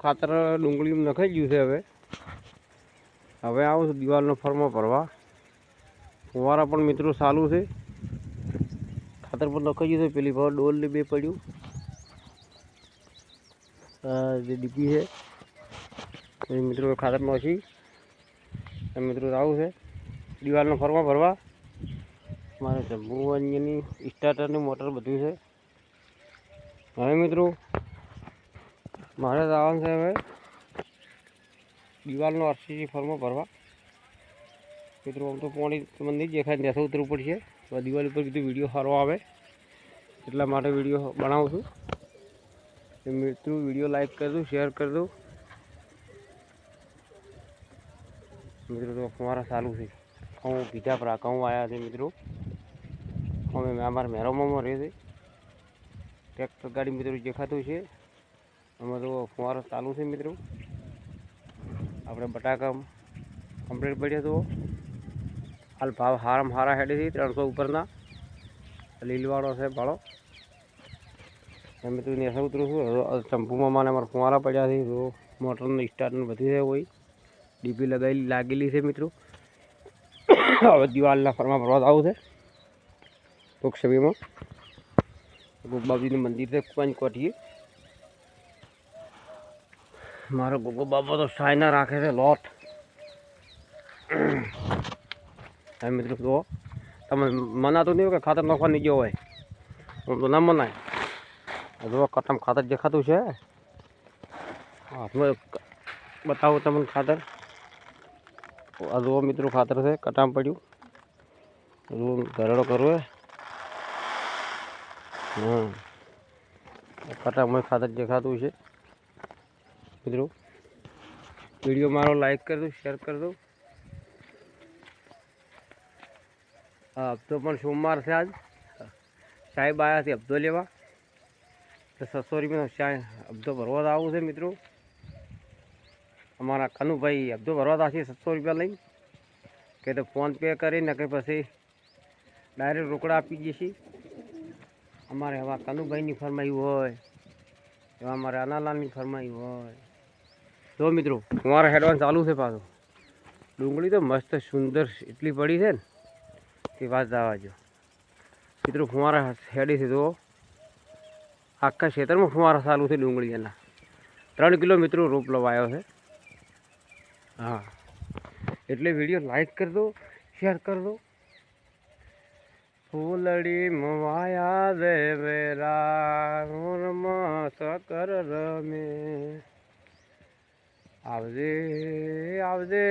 ખાતર ડુંગળીમાં નખાઈ ગયું છે. હવે આવું છું દિવાલનો ફરમો ભરવા. ફુવારા પણ મિત્રો ચાલુ છે. ખાતર પણ નખાઈ ગયું છે. પેલી ભાવ ડોલ ને બે પડ્યું જે ડીપી છે એ મિત્રો ખાતર નાખી મિત્રો આવું છે દિવાલનો ફરમો ભરવા. મારે જમ્બુ અંજની સ્ટાર્ટરની મોટર બધું છે. હવે મિત્રો મારે આવવાનું છે હવે દિવાલનો આરસીસી ફરમો ભરવા. મિત્રો આમ તો પાણી તમને નહીં દેખાય, નેસો ઉતરવું પડશે. તો દિવાલ ઉપર કીધું વિડીયો સારો આવે એટલા માટે વિડીયો બનાવું છું. મિત્રો વિડીયો લાઈક કરી દો, શેર કરી દો. મિત્રો તો ફુવારા ચાલુ છે. ઘઉં બીજા પર ઘઉં આવ્યા છે મિત્રો. અમે અમારા મેરોમાં રહે છે. ટ્રેક્ટર ગાડી મિત્રો દેખાતું છે. અમે તો ફુવારા ચાલુ છે મિત્રો. આપણે બટાકા કમ્પ્લીટ પડ્યા તો હાલ ભાવ હારામાં હારા હેડે છે 300 ઉપરના. લીલવાળો છે ભાડો. મિત્રો નેસા ઉતરું છું. ચંપુમાં મને અમારા ફુવારા પડ્યા છે. તો મોટરનું સ્ટાર્ટનું બધી છે હોય ડીપી લાગેલી છે મિત્રો. હવે દિવાલના ફરમા ભરવા આવું છે ટૂંક સમયમાં. ગોગબાબાજીનું મંદિર છે કુંજ કોઠીએ. મારો ગોગો બાબા તો સાયના રાખે છે લોટ. હા મિત્રો તો તમે મનાતું નહીં હોય કે ખાતર નાખવા નહીં ગયો હોય, હું તો ના મનાય. જો કટમ ખાતર દેખાતું છે. હાથમાં બતાવું તમને ખાતર. આ જુઓ મિત્રો ખાતર છે કટામ પડ્યું. ઘરેડો કરવો કટામાં ખાતર દેખાતું છે મિત્રો. વિડીયો મારો લાઈક કરી દો, શેર કરી દો. હા હપ્તો પણ સોમવાર છે આજ. સાહેબ આવ્યા છે હપ્તો લેવા. તો 600 રૂપિયાનો હપ્તો ભરવા આવું છે મિત્રો. અમારા કનુભાઈ હપ્તો ભરવા આવશે 700 રૂપિયા લઈને. કે તો ફોન પે કરીને કે પછી ડાયરેક્ટ રોકડા આપી દઈશી. અમારે હવે કનુભાઈની ફરમાયું હોય એવા અમારે અનાલાલની ફરમાયું હોય. જો મિત્રો ફુવારા હેડવાનું ચાલુ છે પાછું. ડુંગળી તો મસ્ત સુંદર એટલી પડી છે ને તે વાત જવા જો. મિત્રો ફુવારા હેડી છે તો આખા ખેતરમાં ફુવારા ચાલુ છે ડુંગળી એના. 3 કિલો મિત્રો રોપ લવાયો છે. હા એટલે વિડીયો લાઈક કરી દો, શેર કરી દો. ફૂલડી મવાયા દેવેરા મોરમાં સકર રમે. આવજે આવજે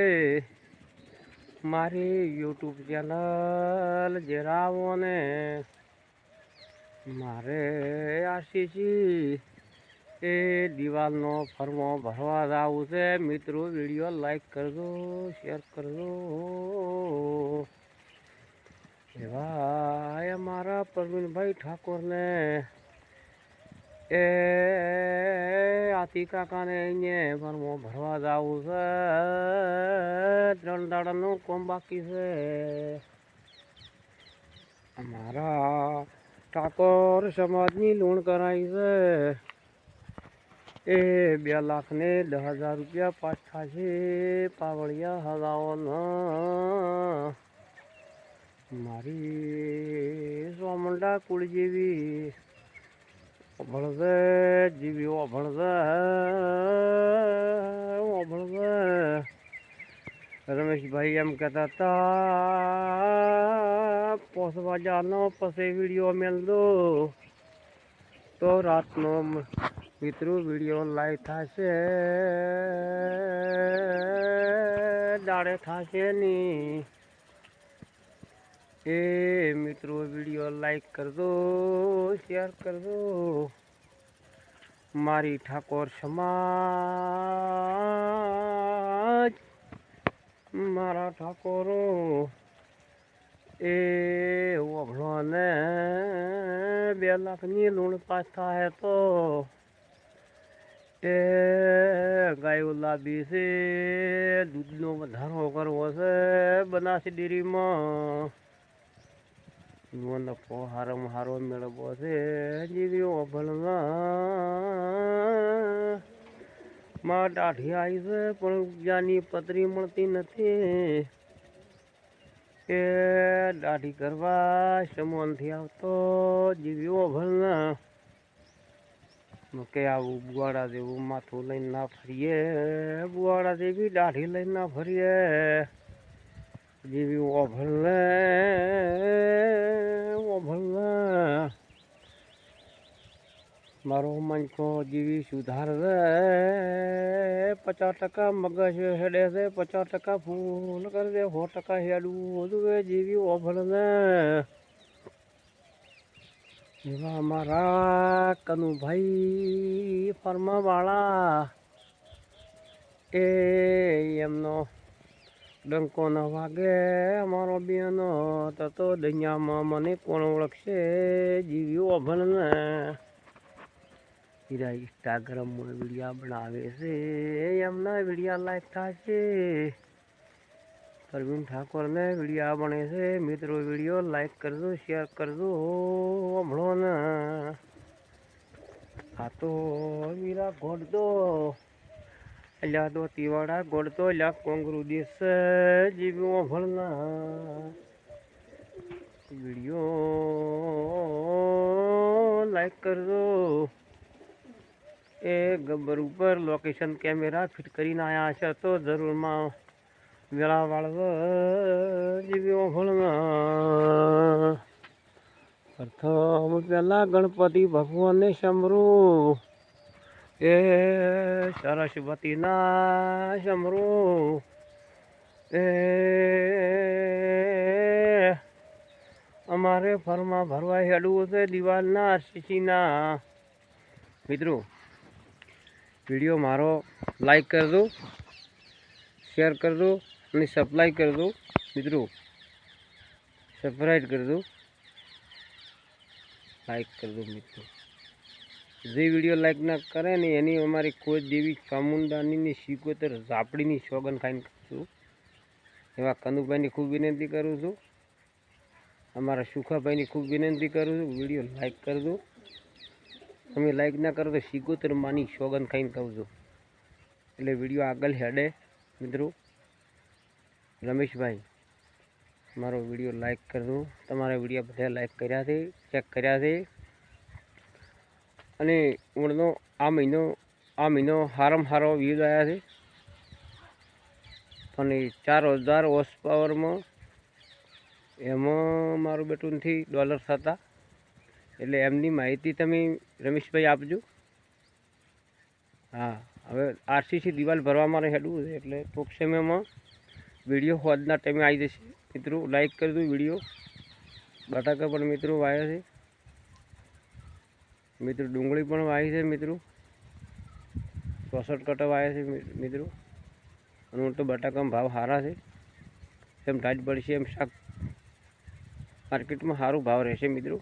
મારી યુટ્યુબ ચેનલ જરાવો ને. મારે આશીષી એ દિવાલનો ફરમો ભરવા જવું છે મિત્રો. વિડીયો લાઈક કરજો, શેર કરજો. એવા મારા પ્રવીણભાઈ ઠાકોરને એ આતી કાકાને અહીંયા ફરમો ભરવા જવું છે. 3 દાડાનું કોમ બાકી છે. અમારા ઠાકોર સમાજની લૂણ કરાઈ છે. એ 2,10,000 રૂપિયા પાસ થશે પાવળિયા હલાવવાના. મારી સોમંડા કુળ જેવી ઓભળશે જીવી ઓભળશે ઓભળશે. રમેશભાઈ એમ કહેતા હતા 5 વાગ્યાનો પછી વિડીયો મેળ દો તો રાતનો મિત્રો વિડીયો લાઈવ થશે, દાડે થશે નહીં. એ મિત્રો વિડીયો લાઈક કરજો, શેર કરજો. મારી ઠાકોર સમાજ મારા ઠાકોરો એ ઓભળો ને 2 લાખની લૂણ પાસ થાય તો એ ગાયો લાવી છે. દૂધનો વધારો કરવો છે બનાસી ડેરીમાં. નફો હારામાં હારો મેળવવો છે. જીવીઓ ભણવા માં દાઢી આવી છે પણ ઉપજાની પતરી મળતી નથી. એ દાઢી કરવા સમોનથી આવતો જીવ્યો ભલના કે આવું બુવાડા જેવું માથું લઈને ના ફરીએ, બુવાડા જેવી દાઢી લઈને ના ફરીએ, જેવી ઓભળને મારો મનકો જેવી સુધાર રે 50% મગજ હેડે છે, 50% ફૂલ કરી દે, 100% હેડવું જોઈએ જેવી ઓભળને એવા અમારા કનુભાઈ ફરમાવાળા એ એમનો ડંકો ન વાગે અમારો બેનો તો દુનિયામાં મને કોણ ઓળખશે જીવી ઓભળને. હીરા ઇન્સ્ટાગ્રામમાં વિડીયા બનાવે છે, એમના વિડીયા લાઈક થશે. પરવીન ઠાકોરને વિડીયા બને છે, મિત્રો વિડીયો લાઈક કરજો, શેર કરજો હમણો ને. આ તો વીરા ગોડદો અલ્યા તો તીવાડા ગોડતો અલ્યા કોંગરુ દેશ જીવ્યો ભળના વિડીયો લાઈક કરજો. એ ગબ્બર ઉપર લોકેશન કેમેરા ફિટ કરીને આવ્યા છે તો જરૂરમાં વેળા વાળવો જીવ્યો ભળના. પ્રથમ પહેલા ગણપતિ ભગવાનને સમરું, એ સરસ્વતીના સમરું, એ અમારે ફરમાં ભરવા હેડવું છે દિવાલના આરસીસીના. મિત્રો વિડીયો મારો લાઈક કરજો, શેર કરજો અને સબસ્ક્રાઈબ કરજો. મિત્રો સબસ્ક્રાઈબ કરજો, લાઈક કરજો. મિત્રો જે વિડીયો લાઈક ના કરે ને એની અમારી કોઈ દેવી ચામુંડાની 77 ઝાપડીની સોગન ખાઈને છું. એવા કનુભાઈની ખૂબ વિનંતી કરું છું, અમારા સુખાભાઈની ખૂબ વિનંતી કરું છું, વિડીયો લાઈક કરજો. તમે લાઈક ના કરો તો 77 માની સોગન ખાઈને કહું છું એટલે વિડીયો આગળ હેડે. મિત્રો રમેશભાઈ મારો વિડીયો લાઈક કરજો. તમારા વિડીયો બધા લાઈક કર્યા છે, ચેક કર્યા છે. અને ઉણનો આ મહિનો હારામાં હારો વ્યૂઝ આવ્યા છે પણ 4000 હોર્સ પાવરમાં એમાં મારું બેટું નથી ડોલર થતા. એટલે એમની માહિતી તમે રમેશભાઈ આપજો. હા, હવે આરસીસી દિવાલ ભરવા મારે હેડવું છે એટલે ટૂંક સમયમાં વિડીયો હોદના ટાઈમે આવી જશે. મિત્રો લાઈક કરજો વિડીયો. બટાકા પણ મિત્રો વાયા છે, મિત્રો ડુંગળી પણ વાવી છે, મિત્રો 64 કટા વાયા છે મિત્રો. અને હું તો બટાકામાં ભાવ સારા છે, એમ ટાઈટ પડશે એમ શાક માર્કેટમાં સારું ભાવ રહેશે મિત્રો.